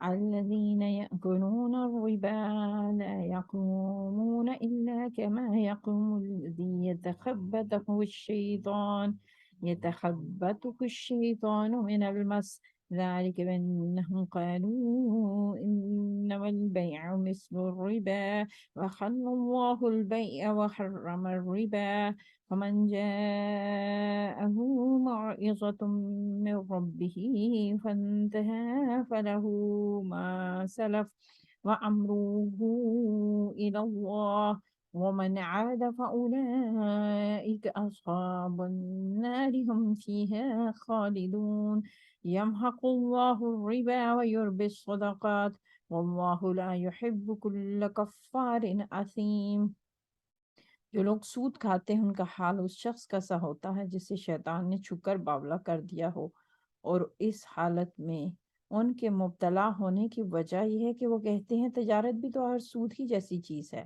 الذين يأكلون الربا لا يقومون إلا كما يقوم الذي يتخبطه الشيطان من المس. ذلك بأنهم قالوا إنما البيع مثل الربا وأحل الله البيع وحرم الربا. فمن جاءه موعظة من ربه فانتهى فله ما سلف وأمره إلى الله ومن عاد فأولئك أصحاب النار هم فيها خالدون. يمحق الله الربا ويربي الصدقات والله لا يحب كل كفار أثيم. جو لوگ سود کھاتے ہیں ان کا حال اس شخص کا سا ہوتا ہے جسے شیطان نے چھو کر باولا کر دیا ہو، اور اس حالت میں ان کے مبتلا ہونے کی وجہ یہ ہے کہ وہ کہتے ہیں تجارت بھی تو ہر سود ہی جیسی چیز ہے،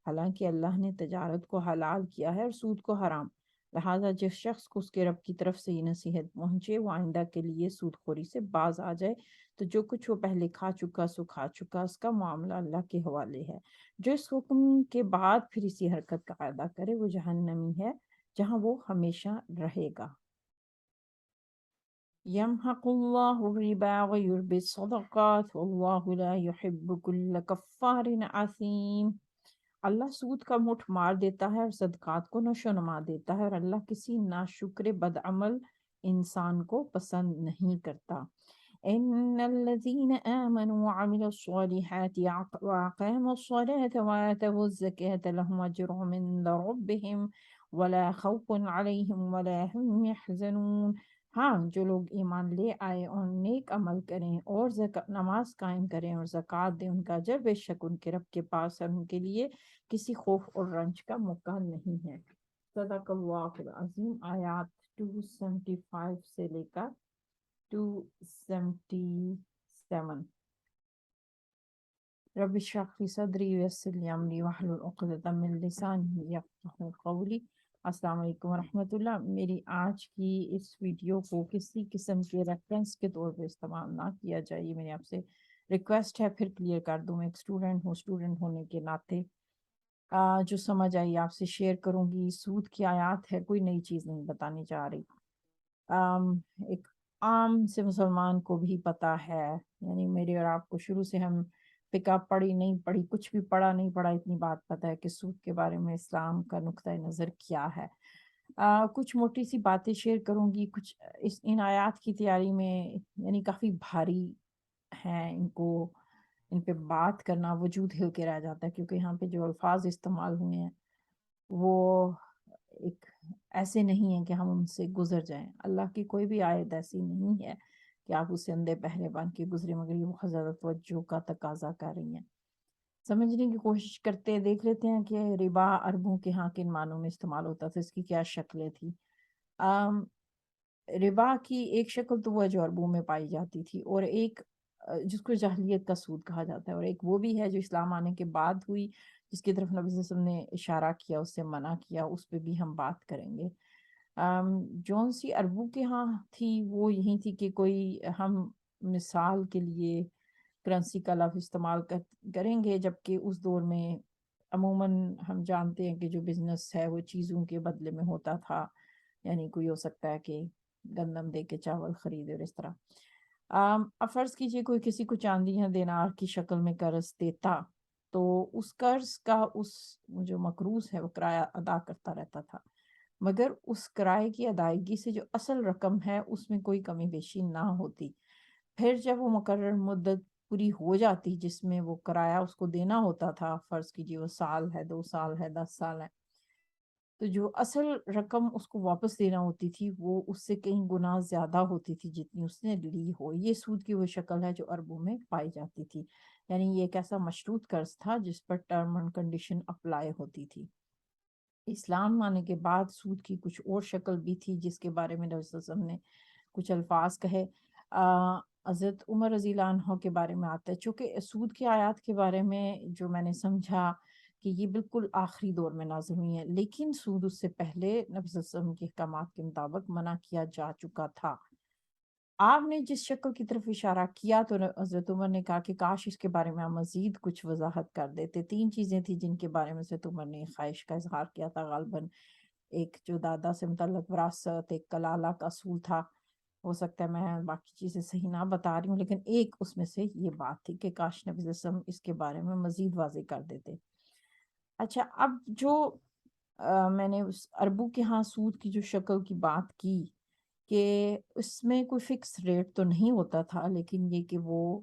حالانکہ اللہ نے تجارت کو حلال کیا ہے اور سود کو حرام۔ لہٰذا جس شخص کو اس کے رب کی طرف سے یہ نصیحت پہنچے وہ آئندہ کے لیے سود خوری سے باز آ جائے، تو جو کچھ وہ پہلے کھا چکا سو کھا چکا، اس کا معاملہ اللہ کے حوالے ہے۔ جو اس حکم کے بعد پھر اسی حرکت کا اعادہ کرے وہ جہنمی ہے جہاں وہ ہمیشہ رہے گا۔ يمحق الله الربا ويربي الصدقات والله لا يحب كل كفار عظيم۔ اللہ سود کا مٹھ مار دیتا ہے اور صدقات کو نشو نما دیتا ہے، اور اللہ کسی ناشکر بدعمل انسان کو پسند نہیں کرتا۔ ان الذين آمنوا وعملوا الصالحات وأقاموا الصلاة وآتوا الزكاة لهم أجرهم عند ربهم ولا خوف عليهم ولا هم يحزنون۔ ہاں، جو لوگ ایمان لے آئے اور نیک عمل کریں اور نماز قائم کریں اور زکوٰۃ دیں، ان کا اجر بے شک ان کے رب کے پاس ہے، ان کے لیے کسی خوف اور رنج کا موقع نہیں ہے۔ صدق اللہ العظیم۔ آیات 275 سے لے کر 277۔ رب اشرح لی صدری ویسر لی امری واحلل عقدۃ من لسانی یفقہوا قولی۔ السلام علیکم ورحمۃ اللہ۔ میری آج کی اس ویڈیو کو کسی قسم کے ریفرنس کے طور پہ استعمال نہ کیا جائے، یہ میری آپ سے ریکویسٹ ہے، پھر کلیئر کر دوں۔ میں ایک اسٹوڈنٹ ہوں، اسٹوڈنٹ ہونے کے ناطے جو سمجھ آئی آپ سے شیئر کروں گی۔ سود کی آیات ہے، کوئی نئی چیز نہیں بتانے جا رہی۔ ایک عام سے مسلمان کو بھی پتا ہے، یعنی میرے اور آپ کو شروع سے ہم فقہ پڑھی نہیں پڑھی، کچھ بھی پڑھا نہیں پڑھا، اتنی بات پتہ ہے کہ سود کے بارے میں اسلام کا نقطۂ نظر کیا ہے۔ کچھ موٹی سی باتیں شیئر کروں گی، کچھ ان آیات کی تیاری میں یعنی کافی بھاری ہیں، ان پہ بات کرنا وجود ہل کے رہ جاتا ہے، کیونکہ یہاں پہ جو الفاظ استعمال ہوئے ہیں وہ ایک ایسے نہیں ہیں کہ ہم ان سے گزر جائیں۔ اللہ کی کوئی بھی آیت ایسی نہیں ہے کہ آپ اسے اندھے پہرے بن کے گزرے، مگر یہ بہت زیادہ توجہ کا تقاضا کر رہی ہیں۔ سمجھنے کی کوشش کرتے ہیں، دیکھ لیتے ہیں کہ ربا عربوں کے ہاں کن معنوں میں استعمال ہوتا تھا، اس کی کیا شکلیں تھی۔ ربا کی ایک شکل تو وہ جو عربوں میں پائی جاتی تھی، اور ایک جس کو جاہلیت کا سود کہا جاتا ہے، اور ایک وہ بھی ہے جو اسلام آنے کے بعد ہوئی، جس کی طرف نبی صلی اللہ علیہ وسلم نے اشارہ کیا، اس سے منع کیا، اس پہ بھی ہم بات کریں گے۔ جون سی عربوں کے ہاں تھی وہ یہی تھی کہ کوئی ہم مثال کے لیے کرنسی کا لفظ استعمال کریں گے، جبکہ اس دور میں عموماً ہم جانتے ہیں کہ جو بزنس ہے وہ چیزوں کے بدلے میں ہوتا تھا، یعنی کوئی ہو سکتا ہے کہ گندم دے کے چاول خریدے اور اس طرح۔ اب فرض کیجئے کوئی کسی کو چاندی یا دینار کی شکل میں قرض دیتا، تو اس قرض کا اس جو مقروض ہے وہ کرایہ ادا کرتا رہتا تھا، مگر اس کرائے کی ادائیگی سے جو اصل رقم ہے اس میں کوئی کمی بیشی نہ ہوتی۔ پھر جب وہ مقرر مدت پوری ہو جاتی جس میں وہ کرایہ اس کو دینا ہوتا تھا، فرض کیجئے وہ سال ہے، 2 سال ہے، 10 سال ہے، تو جو اصل رقم اس کو واپس دینا ہوتی تھی وہ اس سے کئی گنا زیادہ ہوتی تھی جتنی اس نے لی ہو۔ یہ سود کی وہ شکل ہے جو عربوں میں پائی جاتی تھی، یعنی یہ ایک ایسا مشروط قرض تھا جس پر ٹرم اینڈ کنڈیشن اپلائی ہوتی تھی۔ اسلام آنے کے بعد سود کی کچھ اور شکل بھی تھی جس کے بارے میں نبی صلی اللہ علیہ وسلم نے کچھ الفاظ کہے۔ حضرت عمر رضی اللہ عنہ کے بارے میں آتا ہے، چونکہ سود کی آیات کے بارے میں جو میں نے سمجھا کہ یہ بالکل آخری دور میں نازل ہوئی ہیں، لیکن سود اس سے پہلے نبی صلی اللہ علیہ وسلم کے احکامات کے مطابق منع کیا جا چکا تھا۔ آپ نے جس شکل کی طرف اشارہ کیا تو حضرت عمر نے کہا کہ کاش اس کے بارے میں آپ مزید کچھ وضاحت کر دیتے. 3 چیزیں تھیں جن کے بارے میں حضرت عمر نے خواہش کا اظہار کیا تھا غالباً. ایک جو دادا سے متعلق وراثت، ایک کلالہ کا اصول تھا. ہو سکتا ہے میں باقی چیزیں صحیح نہ بتا رہی ہوں، لیکن ایک اس میں سے یہ بات تھی کہ کاش نبی صلی اللہ علیہ وسلم اس کے بارے میں مزید واضح کر دیتے. اچھا، اب جو میں نے اس اربوں کے ہاں سود کی جو شکل کی بات کی کہ اس میں کوئی فکس ریٹ تو نہیں ہوتا تھا، لیکن یہ کہ وہ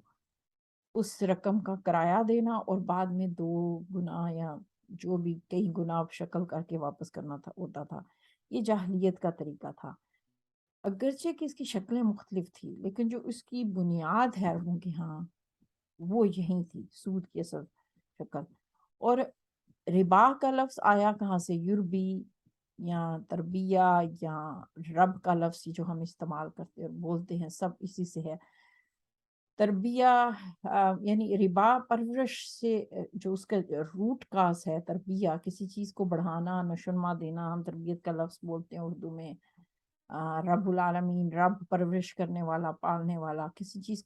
اس رقم کا کرایہ دینا اور بعد میں 2 گنا یا جو بھی کئی گنا شکل کر کے واپس کرنا تھا ہوتا تھا. یہ جاہلیت کا طریقہ تھا. اگرچہ کہ اس کی شکلیں مختلف تھی، لیکن جو اس کی بنیاد ہے عربوں کے ہاں وہ یہی تھی، سود کی اصل شکل. اور ربا کا لفظ آیا کہاں سے؟ یوربی یا تربیہ یا رب کا لفظ جو ہم استعمال کرتے اور بولتے ہیں سب اسی سے ہے. تربیہ یعنی ربا پرورش سے جو اس کا روٹ کاز ہے تربیہ، کسی چیز کو بڑھانا، نشوونما دینا. ہم تربیت کا لفظ بولتے ہیں اردو میں. رب العالمین، رب پرورش کرنے والا، پالنے والا، کسی چیز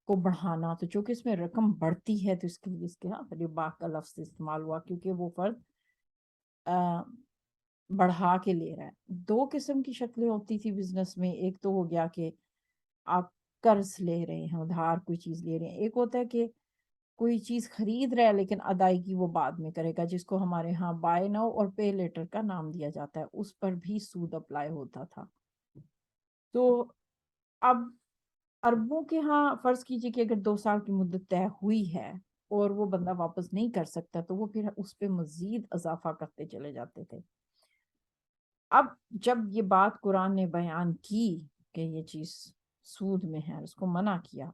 کو بڑھانا. تو چونکہ اس میں رقم بڑھتی ہے تو اس کے لیے اس کے ہاں ربا کا لفظ استعمال ہوا، کیونکہ وہ فرد بڑھا کے لے رہا ہے. 2 قسم کی شکلیں ہوتی تھی بزنس میں. ایک تو ہو گیا کہ آپ قرض لے رہے ہیں، ادھار کوئی چیز لے رہے ہیں. ایک ہوتا ہے کہ کوئی چیز خرید رہا ہے لیکن ادائیگی وہ بعد میں کرے گا، جس کو ہمارے ہاں بائی ناؤ اور پے لیٹر کا نام دیا جاتا ہے. اس پر بھی سود اپلائی ہوتا تھا. تو اب اربوں کے ہاں فرض کیجئے کہ اگر 2 سال کی مدت طے ہوئی ہے اور وہ بندہ واپس نہیں کر سکتا تو وہ پھر اس پہ مزید اضافہ کرتے چلے جاتے تھے. اب جب یہ بات قرآن نے بیان کی کہ یہ چیز سود میں ہے، اس کو منع کیا،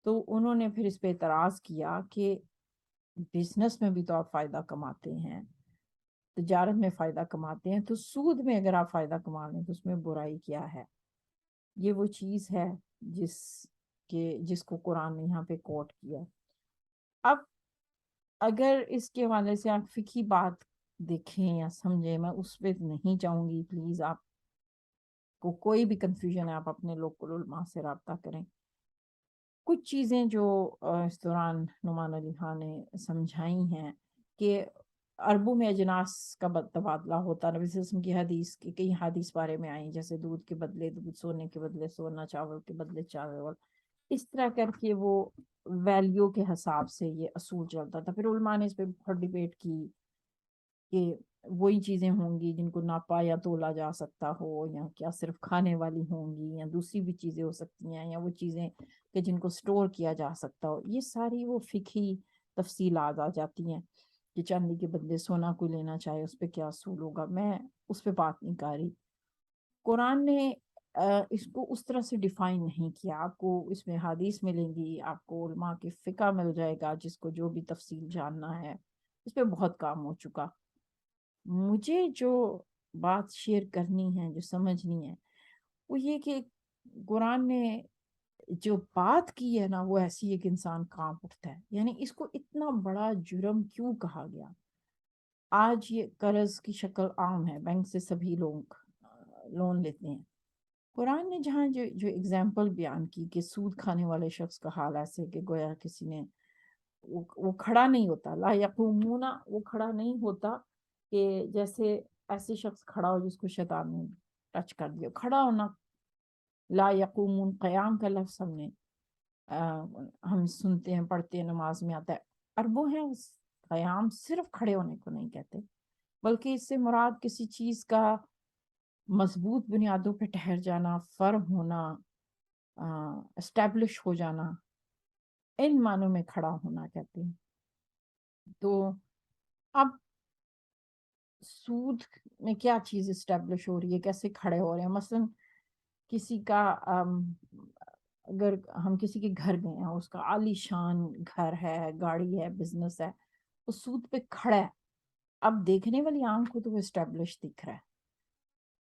تو انہوں نے پھر اس پہ اعتراض کیا کہ بزنس میں بھی تو آپ فائدہ کماتے ہیں، تجارت میں فائدہ کماتے ہیں، تو سود میں اگر آپ فائدہ کما لیں تو اس میں برائی کیا ہے؟ یہ وہ چیز ہے جس کو قرآن نے یہاں پہ کوٹ کیا. اب اگر اس کے حوالے سے آپ فقہی بات دیکھیں یا سمجھیں، میں اس پہ نہیں چاہوں گی، پلیز آپ کو کوئی بھی کنفیوژن ہے آپ اپنے لوکل علماء سے رابطہ کریں. کچھ چیزیں جو اس دوران نعمان علی خان نے سمجھائی ہیں کہ عربوں میں اجناس کا تبادلہ ہوتا. نبی صلی اللہ علیہ وسلم کی حدیث کی کئی حدیث بارے میں آئیں، جیسے دودھ کے بدلے دودھ، سونے کے بدلے سونا، چاول کے بدلے چاول. اس طرح کر کے وہ ویلیو کے حساب سے یہ اصول چلتا تھا. پھر علماء نے اس پہ بہت ڈیبیٹ کی کہ وہی چیزیں ہوں گی جن کو ناپا یا تولا جا سکتا ہو، یا کیا صرف کھانے والی ہوں گی، یا دوسری بھی چیزیں ہو سکتی ہیں، یا وہ چیزیں کہ جن کو سٹور کیا جا سکتا ہو. یہ ساری وہ فقہی تفصیلات آ جاتی ہیں کہ چاندی کے بدلے سونا کوئی لینا چاہے اس پہ کیا اصول ہوگا. میں اس پہ بات نہیں کر رہی. قرآن نے اس کو اس طرح سے ڈیفائن نہیں کیا. آپ کو اس میں حدیث ملیں گی، آپ کو علماء کے فقہ مل جائے گا، جس کو جو بھی تفصیل جاننا ہے. اس پہ بہت کام ہو چکا. مجھے جو بات شیئر کرنی ہے، جو سمجھنی ہے، وہ یہ کہ قرآن نے جو بات کی ہے نا وہ ایسی ہے کہ انسان کانپ اٹھتا ہے. یعنی اس کو اتنا بڑا جرم کیوں کہا گیا؟ آج یہ قرض کی شکل عام ہے، بینک سے سبھی لوگ لون لیتے ہیں. قرآن نے جہاں جو اگزامپل بیان کی کہ سود کھانے والے شخص کا حال ایسے کہ گویا کسی نے وہ کھڑا نہیں ہوتا، لا یقومون، وہ کھڑا نہیں ہوتا، کہ جیسے ایسے شخص کھڑا ہو جس کو شیطان نے ٹچ کر دیا. کھڑا ہونا، لا یقومون، قیام کا لفظ ہم سنتے ہیں، پڑھتے ہیں، نماز میں آتا ہے. عربوں ہیں قیام صرف کھڑے ہونے کو نہیں کہتے، بلکہ اس سے مراد کسی چیز کا مضبوط بنیادوں پہ ٹھہر جانا، فرم ہونا، اسٹیبلش ہو جانا، ان معنوں میں کھڑا ہونا کہتے ہیں. تو اب سود میں کیا چیز اسٹیبلش ہو رہی ہے، کیسے کھڑے ہو رہے ہیں؟ مثلا کسی کا اگر ہم کسی کے گھر گئے ہیں، اس کا عالی شان گھر ہے، گاڑی ہے، بزنس ہے، اس سود پہ کھڑا ہے. اب دیکھنے والی آنکھ کو تو وہ اسٹیبلش دکھ رہا ہے.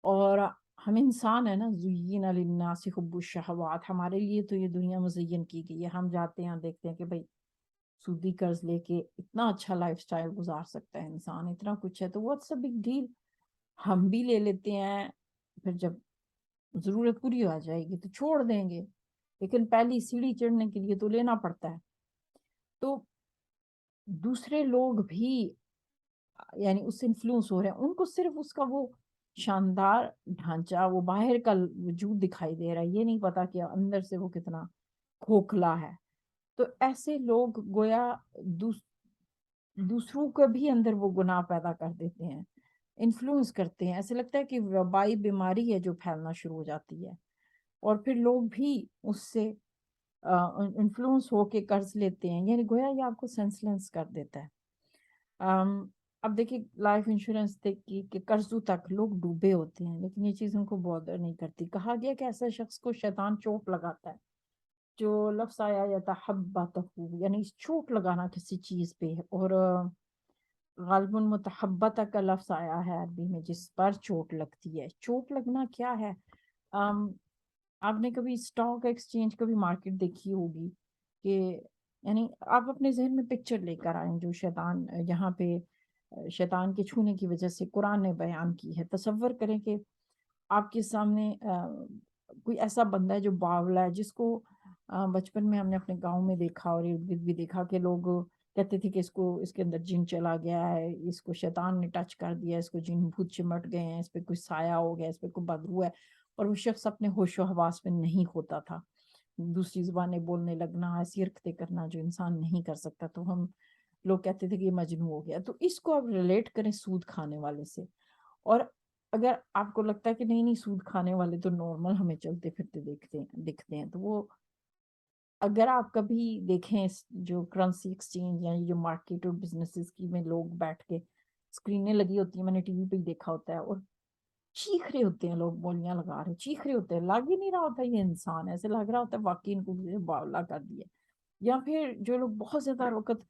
اور ہم انسان ہے نا، زین للناس حب الشہوات، ہمارے لیے تو یہ دنیا مزین کی گئی ہے. ہم جاتے ہیں دیکھتے ہیں کہ بھائی سودی قرض لے کے اتنا اچھا لائف سٹائل گزار سکتا ہے انسان، اتنا کچھ ہے، تو واٹس اے بگ ڈیل، ہم بھی لے لیتے ہیں. پھر جب ضرورت پوری ہو جائے گی تو چھوڑ دیں گے، لیکن پہلی سیڑھی چڑھنے کے لیے تو لینا پڑتا ہے. تو دوسرے لوگ بھی یعنی اس سے انفلوئنس ہو رہے ہیں، ان کو صرف اس کا وہ شاندار ڈھانچہ، وہ باہر کا وجود دکھائی دے رہا ہے، یہ نہیں پتا کہ اندر سے وہ کتنا کھوکھلا ہے. تو ایسے لوگ گویا دوسروں کو بھی اندر وہ گناہ پیدا کر دیتے ہیں، انفلوئنس کرتے ہیں. ایسے لگتا ہے کہ وبائی بیماری ہے جو پھیلنا شروع ہو جاتی ہے، اور پھر لوگ بھی اس سے انفلوئنس ہو کے قرض لیتے ہیں. یعنی گویا یہ آپ کو سینسلنس کر دیتا ہے. اب دیکھیں لائف انشورنس دیکھیے کہ قرضوں تک لوگ ڈوبے ہوتے ہیں، لیکن یہ چیز ان کو بودر نہیں کرتی. کہا گیا کہ ایسا شخص کو شیطان چوٹ لگاتا ہے. جو لفظ آیا یتحبتہ، یعنی چوٹ لگانا کسی چیز پہ، اور غالباً متحبتہ کا لفظ آیا ہے عربی میں جس پر چوٹ لگتی ہے. چوٹ لگنا کیا ہے؟ آپ نے کبھی اسٹاک ایکسچینج کبھی مارکیٹ دیکھی ہوگی کہ یعنی آپ اپنے ذہن میں پکچر لے کر آئیں جو شیطان یہاں پہ شیطان کے چھونے کی وجہ سے قرآن نے بیان کی ہے. تصور کریں کہ آپ کے سامنے کوئی ایسا بندہ ہے جو باولا ہے، جس کو بچپن میں ہم نے اپنے گاؤں میں دیکھا اور ارد گرد بھی دیکھا کہ لوگ کہتے تھے کہ اس کے اندر جن چلا گیا ہے، اس کو شیطان نے ٹچ کر دیا، اس کو جن بھوت چمٹ گئے ہیں، اس پہ کوئی سایہ ہو گیا، اس پہ کوئی بدبو ہے. اور وہ شخص اپنے ہوش و حواس میں نہیں ہوتا تھا، دوسری زبانیں بولنے لگنا، ایسی حرکتیں کرنا جو انسان نہیں کر سکتا. تو ہم لوگ کہتے تھے کہ یہ مجنون ہو گیا. تو اس کو آپ ریلیٹ کریں سود کھانے والے سے، اور اگر آپ کو لگتا ہے کہ نہیں سود کھانے والے تو نارمل ہمیں چلتے پھرتے دکھتے ہیں، تو وہ اگر آپ کبھی دیکھیں جو کرنسی ایکسچینج یا جو مارکیٹ اور بزنسز کی میں لوگ بیٹھ کے اسکرینیں لگی ہوتی ہیں، میں نے ٹی وی پہ ہی دیکھا ہوتا ہے، اور چیخ رہے ہوتے ہیں لوگ، بولیاں لگا رہے، چیخ رہے ہوتے ہیں، لگ ہی نہیں رہا ہوتا یہ انسان، ایسے لگ رہا ہوتا ہے واقعی ان کو باولا کر دیا. یا پھر جو لوگ بہت زیادہ وقت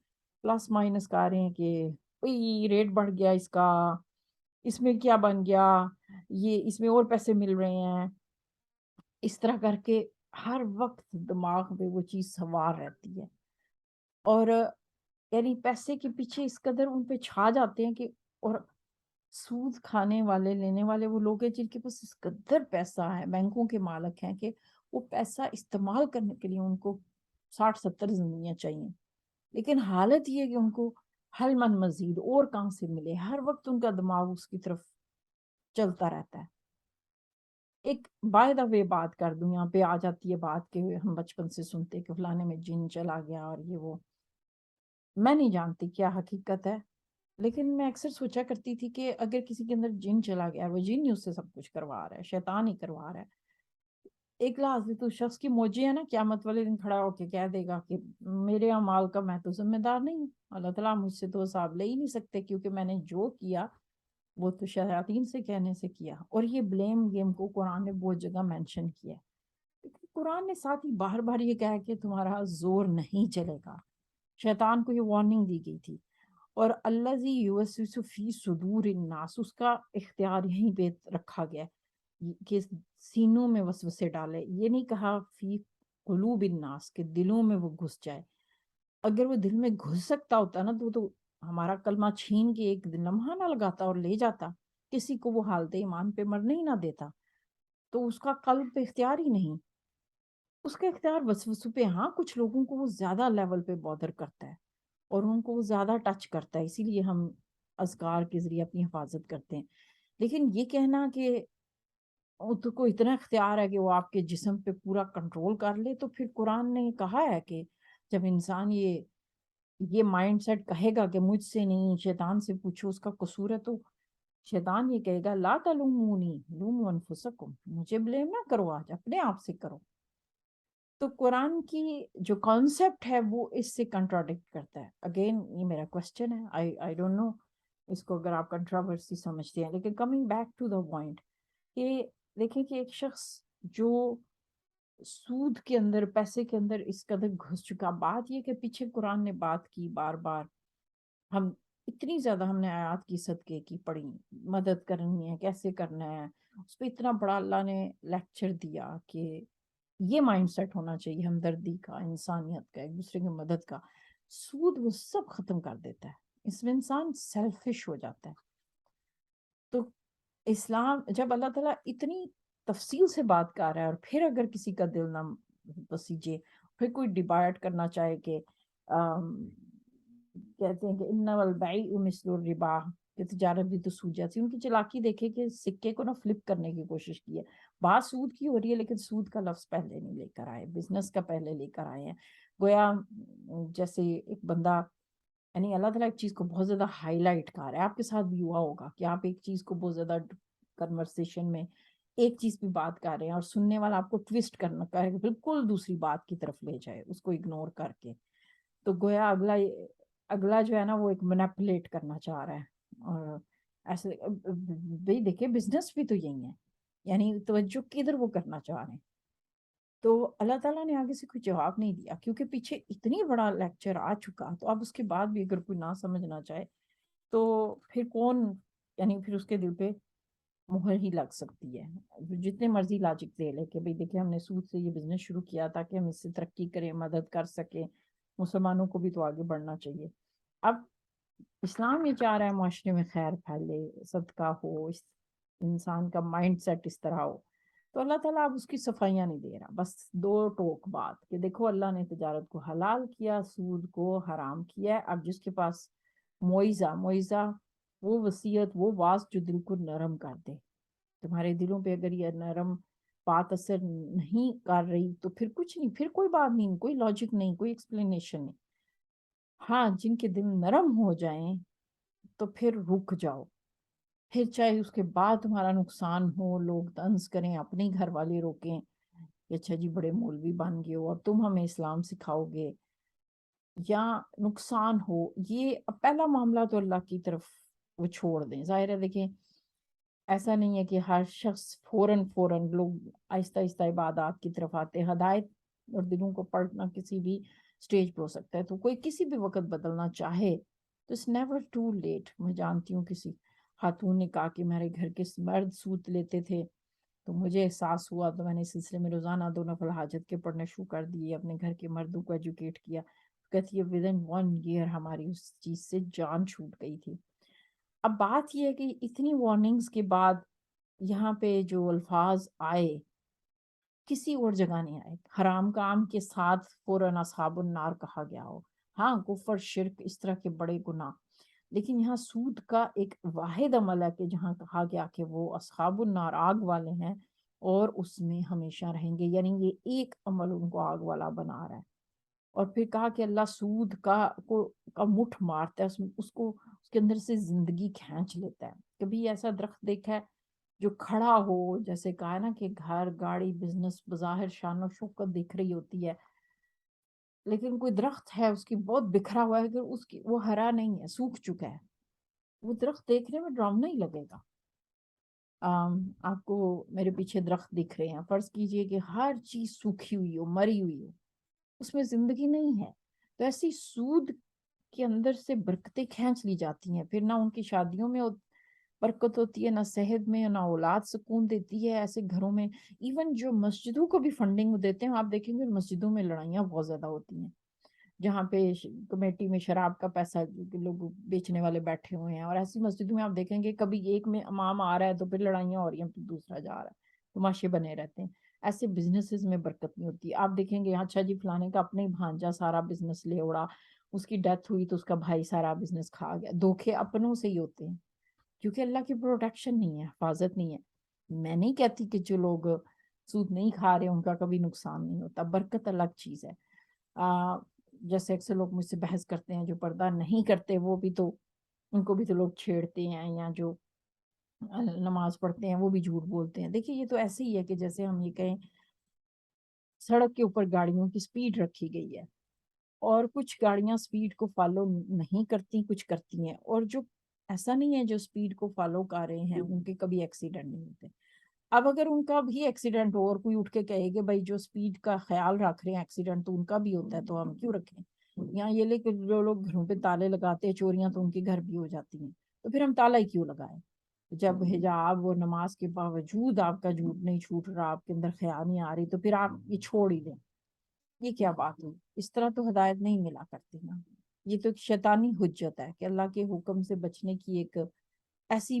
پلس مائنس کر رہے ہیں کہ ریٹ بڑھ گیا اس کا، اس میں کیا بن گیا، یہ اس میں اور پیسے مل رہے ہیں، اس طرح کر کے ہر وقت دماغ میں وہ چیز سوار رہتی ہے. اور یعنی پیسے کے پیچھے اس قدر ان پہ چھا جاتے ہیں کہ، اور سود کھانے والے لینے والے وہ لوگ ہیں جن کے پاس اس قدر پیسہ ہے، بینکوں کے مالک ہیں، کہ وہ پیسہ استعمال کرنے کے لیے ان کو 60-70 زندگیاں چاہیے. لیکن حالت یہ ہے کہ ان کو حل من مزید، اور کہاں سے ملے، ہر وقت ان کا دماغ اس کی طرف چلتا رہتا ہے. ایک بائی دا وے بات کر دوں، یہاں پہ آ جاتی ہے بات کہ ہم بچپن سے سنتے کہ فلانے میں جن چلا گیا اور یہ وہ. میں نہیں جانتی کیا حقیقت ہے، لیکن میں اکثر سوچا کرتی تھی کہ اگر کسی کے اندر جن چلا گیا، وہ جن ہی اس سے سب کچھ کروا رہا ہے، شیطان ہی کروا رہا ہے. ایک لحاظ سے تو شخص کی موجی ہے نا، قیامت والے دن کھڑا ہو کے کہہ دے گا کہ میرے اعمال کا میں تو ذمہ دار نہیں ہوں، اللہ تعالیٰ مجھ سے تو حساب لے ہی نہیں سکتے، کیونکہ میں نے جو کیا وہ تو شیاطین سے کہنے سے کیا. اور یہ بلیم گیم کو قرآن نے بہت جگہ مینشن کیا ہے. قرآن نے ساتھ ہی بار بار یہ کہا کہ تمہارا زور نہیں چلے گا. شیطان کو یہ وارننگ دی گئی تھی. اور الذی یوسوس فی صدور الناس، اس کا اختیار یہیں پہ رکھا گیا کہ سینوں میں وسوسے ڈالے. یہ نہیں کہا فی قلوب الناس کہ دلوں میں وہ گھس جائے. اگر وہ دل میں گھس سکتا ہوتا نا تو ہمارا کلمہ چھین کے ایک لمحہ نہ لگاتا اور لے جاتا، کسی کو وہ حالت ایمان پہ مرنے ہی نہ دیتا. تو اس کا قلب پہ اختیار ہی نہیں، اس کا اختیار وسوسوں پہ. ہاں کچھ لوگوں کو وہ زیادہ لیول پہ بودر کرتا ہے اور ان کو وہ زیادہ ٹچ کرتا ہے، اسی لیے ہم اذکار کے ذریعے اپنی حفاظت کرتے ہیں. لیکن یہ کہنا کہ تو کو اتنا اختیار ہے کہ وہ آپ کے جسم پہ پورا کنٹرول کر لے، تو پھر قرآن نے کہا ہے کہ جب انسان یہ مائنڈ سیٹ کہے گا کہ مجھ سے نہیں، شیطان سے پوچھو اس کا قصور ہے، تو شیطان یہ کہے گا لا تلومونی لوموا انفسکم، مجھے بلیم نہ کرو، آج اپنے آپ سے کرو. تو قرآن کی جو کانسیپٹ ہے وہ اس سے کنٹراڈکٹ کرتا ہے. اگین یہ میرا کوشچن ہے، آئی ڈونٹ نو اس کو اگر آپ کنٹراورسی سمجھتے ہیں. لیکن coming back to the point کہ دیکھیں کہ ایک شخص جو سود کے اندر، پیسے کے اندر اس قدر گھس چکا، بات یہ کہ پیچھے قرآن نے بات کی بار بار، ہم اتنی زیادہ ہم نے آیات کی صدقے کی پڑھی، مدد کرنی ہے کیسے کرنا ہے، اس پہ اتنا بڑا اللہ نے لیکچر دیا کہ یہ مائنڈ سیٹ ہونا چاہیے ہمدردی کا، انسانیت کا، ایک دوسرے کی مدد کا. سود وہ سب ختم کر دیتا ہے، اس میں انسان سیلفش ہو جاتا ہے. تو اسلام جب اللہ تعالیٰ اتنی تفصیل سے بات کر رہا ہے، اور پھر اگر کسی کا دل نہ بسیجے، پھر کوئی ڈیبیٹ کرنا چاہے کہ کہتے ہیں کہ ان البیع مثل الربا، کہ تجارت بھی تو سود جیسی، ان کی چلاکی دیکھے کہ سکے کو نا فلپ کرنے کی کوشش کی ہے. بات سود کی ہو رہی ہے لیکن سود کا لفظ پہلے نہیں لے کر آئے، بزنس کا پہلے لے کر آئے ہیں. گویا جیسے ایک بندہ، یعنی اللہ تعالیٰ ایک چیز کو بہت زیادہ ہائی لائٹ کر رہا ہے. آپ کے ساتھ بھی ہوا ہوگا کہ آپ ایک چیز کو بہت زیادہ کنورسیشن میں ایک چیز پہ بات کر رہے ہیں، اور سننے والا آپ کو ٹویسٹ کرنا کہ بالکل دوسری بات کی طرف لے جائے، اس کو اگنور کر کے. تو گویا اگلا جو ہے نا وہ ایک مینپولیٹ کرنا چاہ رہا ہے. اور ایسے بھائی دیکھیں بزنس بھی تو یہی ہے، یعنی توجہ کدھر وہ کرنا چاہ رہے ہیں. تو اللہ تعالیٰ نے آگے سے کوئی جواب نہیں دیا، کیونکہ پیچھے اتنی بڑا لیکچر آ چکا. تو اب اس کے بعد بھی اگر کوئی نہ سمجھنا چاہے تو پھر کون، یعنی پھر اس کے دل پہ مہر ہی لگ سکتی ہے. جتنے مرضی لاجک دے لے کہ بھئی دیکھیں ہم نے سود سے یہ بزنس شروع کیا تاکہ ہم اس سے ترقی کریں، مدد کر سکیں، مسلمانوں کو بھی تو آگے بڑھنا چاہیے. اب اسلام یہ چاہ رہا ہے معاشرے میں خیر پھیلے، صدقہ ہو، انسان کا مائنڈ سیٹ اس طرح ہو. تو اللہ تعالیٰ اب اس کی صفائیاں نہیں دے رہا، بس دو ٹوک بات کہ دیکھو اللہ نے تجارت کو حلال کیا، سود کو حرام کیا ہے. اب جس کے پاس معیزہ وہ وصیت، وہ واز جو دل کو نرم کر دے. تمہارے دلوں پہ اگر یہ نرم بات اثر نہیں کر رہی تو پھر کچھ نہیں، پھر کوئی بات نہیں، کوئی لاجک نہیں، کوئی ایکسپلینیشن نہیں. ہاں جن کے دل نرم ہو جائیں تو پھر رک جاؤ. پھر چاہے اس کے بعد تمہارا نقصان ہو، لوگ طنز کریں، اپنے گھر والے روکیں کہ اچھا جی بڑے مولوی بن گئے ہو، اب تم ہمیں اسلام سکھاؤ گے، یا نقصان ہو. یہ پہلا معاملہ تو اللہ کی طرف وہ چھوڑ دیں. ظاہر ہے دیکھیں ایسا نہیں ہے کہ ہر شخص فوراً لوگ آہستہ آہستہ عبادات کی طرف آتے ہیں. ہدایت اور دلوں کو پڑھنا کسی بھی سٹیج پہ ہو سکتا ہے. تو کوئی کسی بھی وقت بدلنا چاہے تو it's never too late. میں جانتی ہوں کسی خاتون نے کہا کہ میرے گھر کے مرد سود لیتے تھے تو مجھے احساس ہوا، تو میں نے اس سلسلے میں روزانہ 2 نفل حاجت کے پڑھنے شروع کر دیے، اپنے گھر کے مردوں کو ایجوکیٹ کیا. کہتی ہے within 1 year ہماری اس چیز سے جان چھوٹ گئی تھی. اب بات یہ ہے کہ اتنی وارننگز کے بعد یہاں پہ جو الفاظ آئے کسی اور جگہ نہیں آئے. حرام کام کے ساتھ فوراً اصحاب النار کہا گیا ہو، ہاں کفر شرک اس طرح کے بڑے گناہ، لیکن یہاں سود کا ایک واحد عمل ہے کہ جہاں کہا گیا کہ وہ اصحاب النار آگ والے ہیں اور اس میں ہمیشہ رہیں گے. یعنی یہ ایک عمل ان کو آگ والا بنا رہا ہے. اور پھر کہا کہ اللہ سود کا مٹھ مارتا ہے، اس کے اندر سے زندگی کھینچ لیتا ہے. کبھی ایسا درخت دیکھا ہے جو کھڑا ہو، جیسے کہا ہے نا کہ گھر گاڑی بزنس بظاہر شان و شوکت دکھ رہی ہوتی ہے، لیکن کوئی درخت ہے اس کی بہت بکھرا ہوا ہے کہ وہ ہرا نہیں ہے، سوکھ چکا ہے. وہ درخت دیکھنے میں ڈراؤنا ہی لگے گا. آپ کو میرے پیچھے درخت دکھ رہے ہیں، فرض کیجئے کہ ہر چیز سوکھی ہوئی ہو، مری ہوئی ہو، اس میں زندگی نہیں ہے. تو ایسی سود کے اندر سے برکتیں کھینچ لی جاتی ہیں. پھر نہ ان کی شادیوں میں برکت ہوتی ہے، نہ صحت میں، نہ اولاد سکون دیتی ہے. ایسے گھروں میں ایون جو مسجدوں کو بھی فنڈنگ دیتے ہیں، آپ دیکھیں گے مسجدوں میں لڑائیاں بہت زیادہ ہوتی ہیں، جہاں پہ کمیٹی میں شراب کا پیسہ لوگ بیچنے والے بیٹھے ہوئے ہیں. اور ایسی مسجدوں میں آپ دیکھیں گے کبھی ایک میں امام آ رہا ہے تو پھر لڑائیاں ہو رہی ہیں، پھر دوسرا جا رہا ہے، تماشے بنے رہتے ہیں. ایسے بزنسز میں برکت نہیں ہوتی. آپ دیکھیں گے اچھا جی فلانے کا اپنے بھانجا سارا بزنس لے اڑا، اس کی ڈیتھ ہوئی تو اس کا بھائی سارا بزنس کھا گیا. دھوکے اپنوں سے ہی ہوتے ہیں کیونکہ اللہ کی پروٹیکشن نہیں ہے، حفاظت نہیں ہے. میں نہیں کہتی کہ جو لوگ سود نہیں کھا رہے ان کا کبھی نقصان نہیں ہوتا، برکت الگ چیز ہے. جیسے اکثر لوگ مجھ سے بحث کرتے ہیں جو پردہ نہیں کرتے وہ بھی تو، ان کو بھی تو لوگ چھیڑتے ہیں، یا جو نماز پڑھتے ہیں وہ بھی جھوٹ بولتے ہیں. دیکھیے یہ تو ایسے ہی ہے کہ جیسے ہم یہ کہیں سڑک کے اوپر گاڑیوں کی سپیڈ رکھی گئی ہے اور کچھ گاڑیاں سپیڈ کو فالو نہیں کرتی، کچھ کرتی ہیں، اور جو ایسا نہیں ہے جو سپیڈ کو فالو کر رہے ہیں ان کے کبھی ایکسیڈنٹ نہیں ہوتے. اب اگر ان کا بھی ایکسیڈنٹ ہو اور کوئی اٹھ کے کہے کہ بھائی جو سپیڈ کا خیال رکھ رہے ہیں ایکسیڈنٹ تو ان کا بھی ہوتا ہے تو ہم کیوں رکھیں. یا یہ لے کہ جو لوگ گھروں پہ تالے لگاتے ہیں چوریاں تو ان کے گھر بھی ہو جاتی ہیں، تو پھر ہم تالا ہی کیوں لگائیں. جب حجاب اور نماز کے باوجود آپ کا جھوٹ نہیں چھوٹ رہا، آپ کے اندر خیال نہیں آ رہی، تو پھر آپ یہ چھوڑ ہی دیں. یہ کیا بات ہوئی؟ اس طرح تو ہدایت نہیں ملا کرتی نا. یہ تو ایک شیطانی حجت ہے کہ اللہ کے حکم سے بچنے کی ایک ایسی